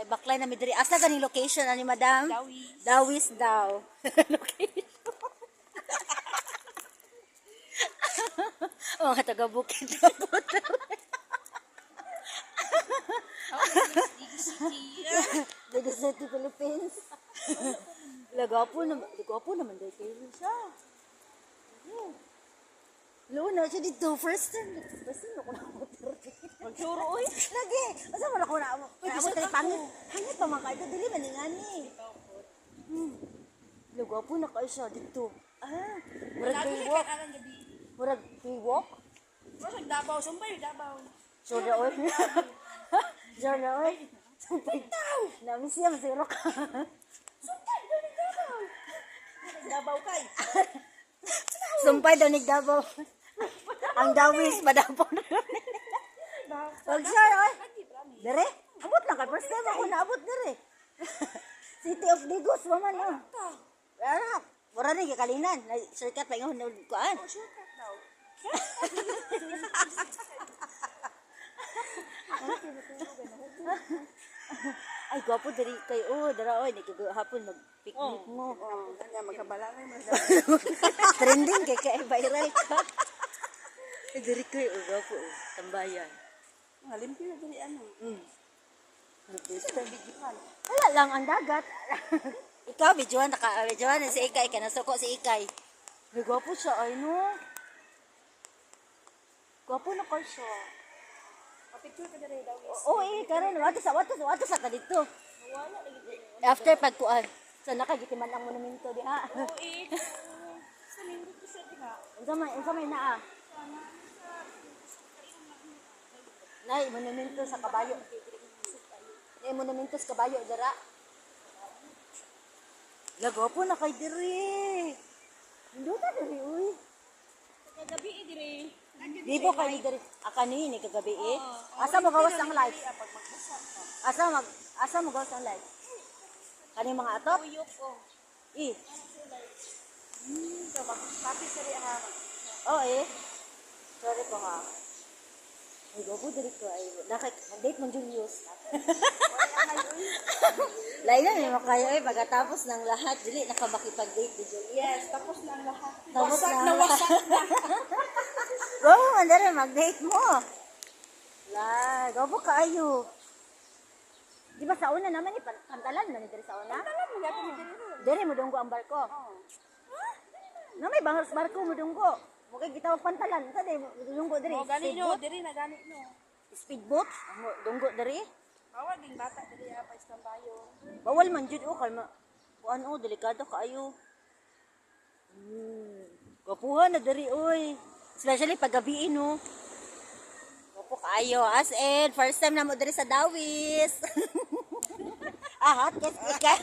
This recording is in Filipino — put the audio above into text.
Kay baklay na midiri. Asa ganing location ani madam? Dawis. Dawis daw. Location. Oh, taga Bukid. Daga City, Philippines. Lagapo naman dahil kayo siya. Luna siya dito. First time ako nakamotor. Magsuro oy. Lagi. Asa mo na ako na. Ako tayo pangit. Hangit pa mga kayo. Dili maningani. Lagapo na kayo siya dito. Murag paywalk. Murag paywalk. Masag Davao, sumpay Davao. So na oy. So na oy. Sumpay tao. Namis siya masiro ka. Sumpay daw ni Davao. Davao kay. Sumpay daw ni Davao. Ang Dawis Madapon. Wag siya oy. Dere. Abot lang ka. First time ako naabot dere. City of Digos waman oh. Ara. Mura ni kalinan. Shortcut pa ingon kuan. Oh, shortcut daw. Ay, gwapo dari kayo. Dara oy, hapon mag-picnic mo. Kanya magkabalangan mo. Trending kay viral ka. Dari kayo, gwapo. Tambayan. Halimpi na dali ano. Wala lang ang dagat. Ikaw, videoan si Ikay. Kanasuko si Ikay. May gwapo siya, ay no. Gwapo na ka siya. Picture ka dali daw. Oo, karon wato sa ka dito. Wala lagi. After pagkuan. So nakagitiman ang monumento diha. Oo eh. Sa linggo ko siya diha. Unsa may naa? Nay, monumento sa kabayo. Nay, monumento sa kabayo dira. Lagaw po na kay diri. Hindi ta diri uy. Kagabi dire. Di po kay diri. Kanini kagabi eh. Asa mo gawas ang live? Asa mo gawas ang live? Kani mga atop? Uyok ko. Eh. So bakit sa ri ha? Oh eh. Sorry po ha. Ay, gobo diri ko ay date mo Julius. Lain na may makayo eh pagkatapos ng lahat dili nakamakipag-date ni Julius. Yes, tapos na ang lahat. Tapos Wasak na na ang wasak na. Go, mandara mag-date mo. La, gobo kaayo. Di ba sa una naman pantalan man diri sa una? Alam mo gato ni dire. Dere mo dunggo ang barko. Na may barko mo dunggo. Mo kay gitawag pantalan, sa dere mo dunggo diri. Oh, gani no, dire na gani no. Speedboat, mo dunggo diri. Bawal ding bata dire pa istambayo. Bawal man jud o kalma. Kuan o delikado kaayo. Gapuhan na diri oy. Especially pag gabi no. Gapo kaayo as in first time na mo diri sa Dawis. Hot kiss ika.